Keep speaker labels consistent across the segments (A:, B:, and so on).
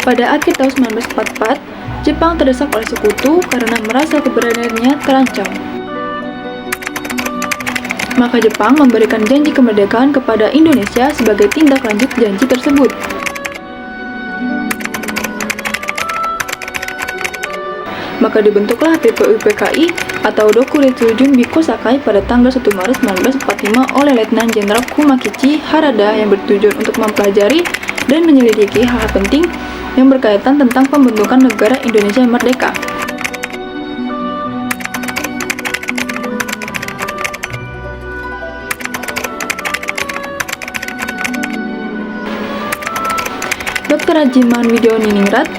A: Pada akhir tahun 1944, Jepang terdesak oleh sekutu karena merasa keberadaannya terancam. Maka Jepang memberikan janji kemerdekaan kepada Indonesia sebagai tindak lanjut janji tersebut. Maka dibentuklah BPUPKI atau Dokuretsu Junbi Kosakai pada tanggal 1 Maret 1945 oleh Letnan Jenderal Kumakichi Harada yang bertujuan untuk mempelajari dan menyelidiki hal-hal penting yang berkaitan tentang pembentukan negara Indonesia merdeka. Dr. Rajiman Widyawaningrat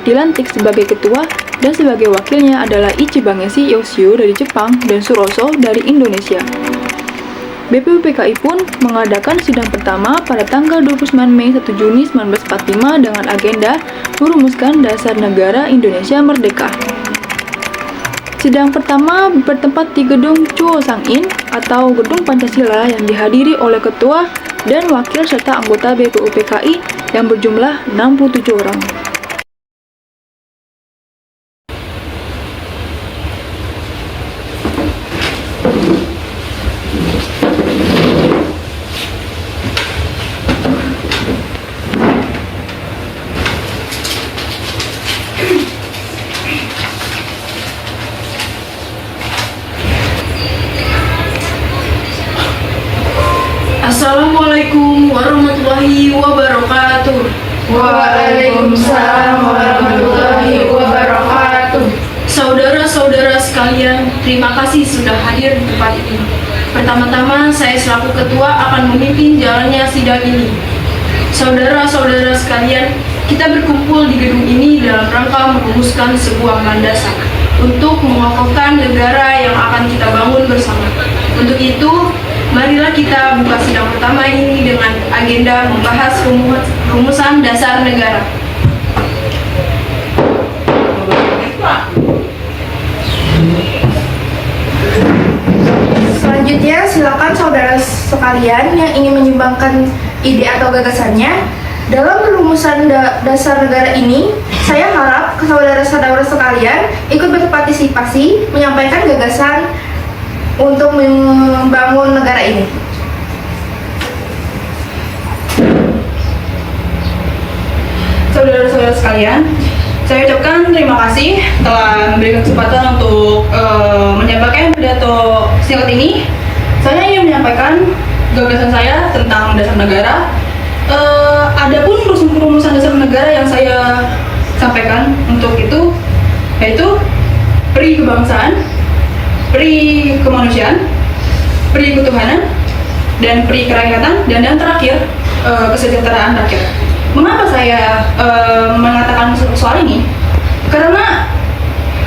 A: dilantik sebagai ketua dan sebagai wakilnya adalah Ichibangeshi Yoshio dari Jepang dan Suroso dari Indonesia. BPUPKI pun mengadakan sidang pertama pada tanggal 29 Mei 1 Juni 1945 dengan agenda merumuskan dasar negara Indonesia merdeka. Sidang pertama bertempat di Gedung Chuo Sang-in atau Gedung Pancasila yang dihadiri oleh ketua dan wakil serta anggota BPUPKI yang berjumlah 67 orang.
B: Assalamualaikum warahmatullahi wabarakatuh.
C: Waalaikumsalam warahmatullahi wabarakatuh.
B: Saudara-saudara sekalian, terima kasih sudah hadir di tempat ini. Pertama-tama, saya selaku ketua akan memimpin jalannya sidang ini. Saudara-saudara sekalian, kita berkumpul di gedung ini dalam rangka merumuskan sebuah landasan untuk mengokohkan negara yang akan kita bangun bersama. Untuk itu, marilah kita buka sidang pertama ini dengan agenda membahas rumusan dasar negara.
C: Selanjutnya, silakan saudara sekalian yang ingin menyumbangkan ide atau gagasannya dalam rumusan dasar negara ini. Saya harap saudara-saudara sekalian ikut berpartisipasi menyampaikan gagasan untuk membangun negara ini.
B: Saudara-saudara sekalian, saya ucapkan terima kasih telah memberikan kesempatan untuk menyampaikan pidato singkat ini. Saya ingin menyampaikan gagasan saya tentang dasar negara. Adapun rumusan dasar negara yang saya sampaikan untuk itu yaitu peri kebangsaan, peri kemanusiaan, peri ketuhanan, dan peri kerakyatan, dan yang terakhir kesejahteraan rakyat. Mengapa saya mengatakan soal ini? Karena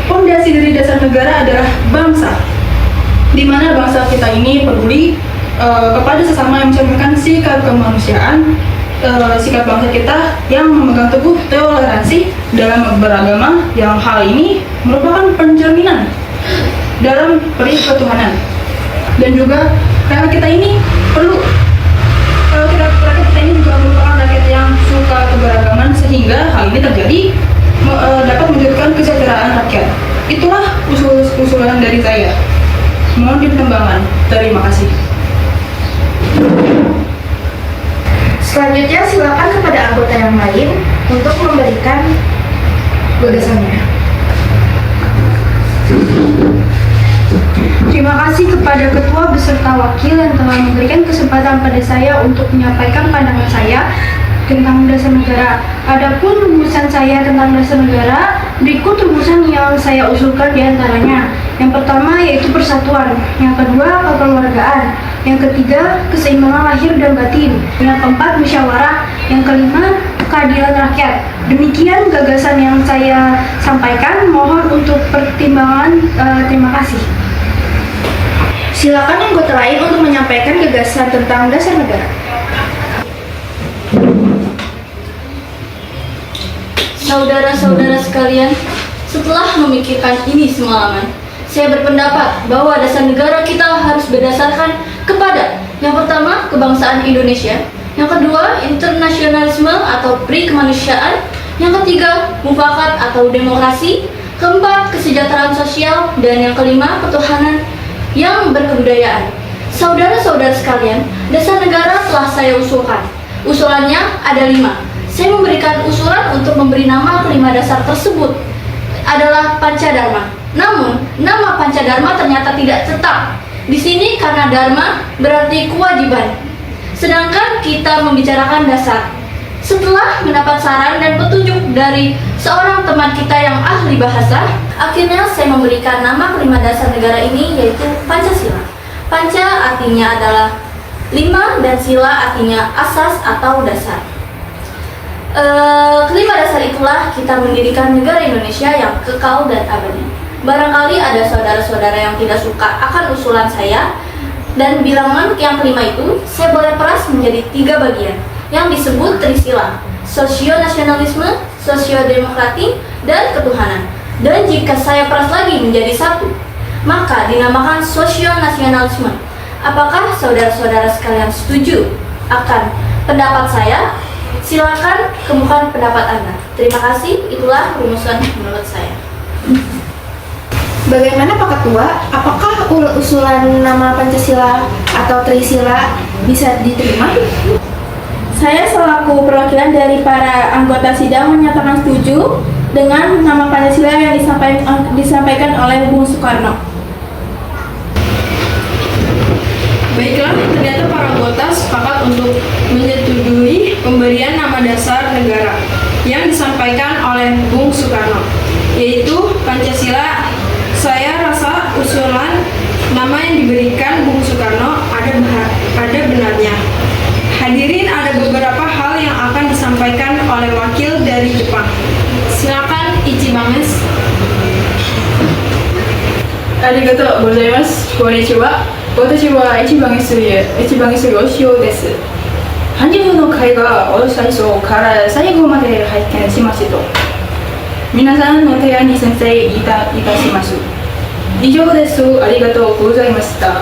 B: fondasi dari dasar negara adalah bangsa, di mana bangsa kita ini peduli kepada sesama yang mencerminkan sikap kemanusiaan, sikap bangsa kita yang memegang teguh toleransi dalam beragama, yang hal ini merupakan pencerminan dalam peri ketuhanan. Dan juga rakyat kita ini perlu, rakyat kita ini juga merupakan rakyat yang suka keberagaman, sehingga hal ini terjadi dapat menunjukkan kesejahteraan rakyat. Itulah usulan dari saya. Mohon pertimbangan. Terima kasih.
C: Selanjutnya, silakan kepada anggota yang lain untuk memberikan gagasannya.
D: Terima kasih kepada ketua beserta wakil yang telah memberikan kesempatan pada saya untuk menyampaikan pandangan saya tentang dasar negara. Adapun rumusan saya tentang dasar negara, berikut rumusan yang saya usulkan diantaranya. Yang pertama yaitu persatuan, yang kedua kekeluargaan, yang ketiga keseimbangan lahir dan batin, yang keempat musyawarah, yang kelima keadilan rakyat. Demikian gagasan yang saya sampaikan, mohon untuk pertimbangan. Terima kasih.
C: Silakan anggota lain untuk menyampaikan gagasan tentang dasar negara.
E: Saudara-saudara sekalian, setelah memikirkan ini semalaman, saya berpendapat bahwa dasar negara kita harus berdasarkan kepada yang pertama, kebangsaan Indonesia, yang kedua, internasionalisme atau peri kemanusiaan, Yang ketiga, mufakat atau demokrasi. Keempat, kesejahteraan sosial. Dan yang kelima, ketuhanan yang berkebudayaan. Saudara-saudara sekalian, dasar negara telah saya usulkan. Usulannya ada 5. Saya memberikan usulan untuk memberi nama kelima dasar tersebut adalah Pancadharma. Namun, nama Pancadharma ternyata tidak tetap. Di sini karena dharma berarti kewajiban. Sedangkan kita membicarakan dasar. Setelah mendapat saran dan petunjuk dari seorang teman kita yang ahli bahasa, akhirnya saya memberikan nama kelima dasar negara ini, yaitu Pancasila. Panca artinya adalah 5 dan sila artinya asas atau dasar. Kelima dasar itulah kita mendirikan negara Indonesia yang kekal dan abadi. Barangkali ada saudara-saudara yang tidak suka akan usulan saya, dan bilangan yang kelima itu saya boleh peras menjadi 3 bagian yang disebut Trisila: sosio-nasionalisme, sosio-demokrati, dan ketuhanan. Dan jika saya peras lagi menjadi 1, maka dinamakan sosio-nasionalisme. Apakah saudara-saudara sekalian setuju akan pendapat saya? Silakan kemukakan pendapat Anda. Terima kasih, itulah rumusan menurut saya.
C: Bagaimana Pak Ketua? Apakah usulan nama Pancasila atau Trisila bisa diterima?
D: Saya selaku perwakilan dari para anggota sidang menyatakan setuju dengan nama Pancasila yang disampaikan oleh Bung Soekarno.
B: Baiklah, ternyata para anggota sepakat untuk menyetujui pemberian nama dasar negara yang disampaikan oleh Bung Soekarno, yaitu Pancasila. Saya rasa usulan nama yang diberikan Bung Soekarno ada benarnya. Hadirin, ada beberapa hal yang akan disampaikan oleh wakil dari Jepang. Silakan Ichibanges.
A: Arigatou gozaimasu. Konnichiwa. Watashi wa Ichibanges Yoshio desu. 半日の会が最初から最後まで拝見しました。皆さんの提案に賛成いたします。以上です。ありがとうございました。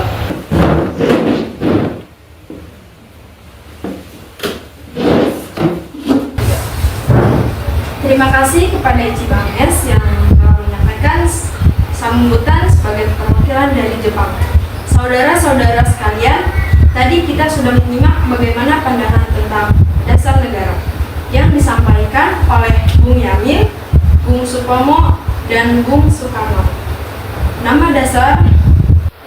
D: Terima kasih kepada Ichibanges yang telah menyampaikan sambutan sebagai perwakilan dari Jepang. Saudara-saudara sekalian, tadi kita sudah menyimak bagaimana pandangan tentang dasar negara yang disampaikan oleh Bung Yamin, Bung Supomo, dan Bung Soekarno. Nama dasar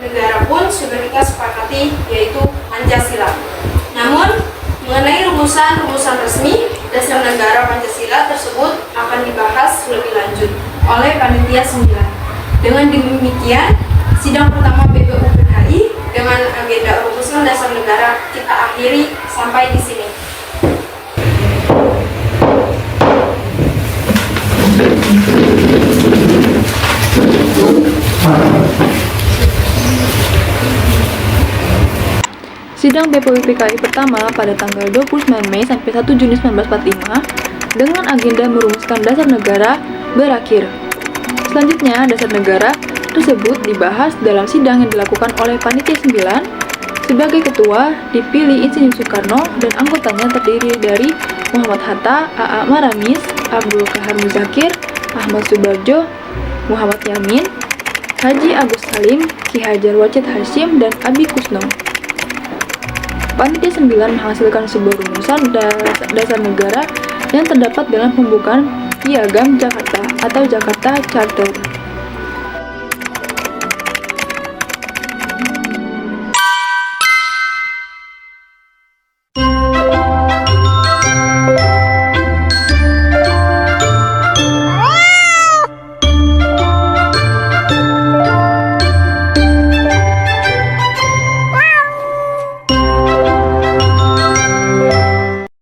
D: negara pun sudah kita sepakati, yaitu Pancasila. Namun, mengenai rumusan resmi dasar negara Pancasila tersebut akan dibahas lebih lanjut oleh Panitia 9. Dengan demikian, sidang pertama BPUPKI dengan agenda rumusan dasar negara kita akhiri sampai di sini.
A: Sidang BPUPKI pertama pada tanggal 29 Mei sampai 1 Juni 1945 dengan agenda merumuskan dasar negara berakhir. Selanjutnya, dasar negara tersebut dibahas dalam sidang yang dilakukan oleh Panitia 9. Sebagai ketua dipilih Insinyur Soekarno dan anggotanya terdiri dari Muhammad Hatta, A.A. Maramis, Abdul Kahar Muzakir, Ahmad Subarjo, Muhammad Yamin, Haji Agus Salim, Ki Hajar Wacid Hasyim, dan Abi Kusno. Panitia 9 menghasilkan sebuah rumusan dasar negara yang terdapat dalam pembukaan Piagam Jakarta atau Jakarta Charter.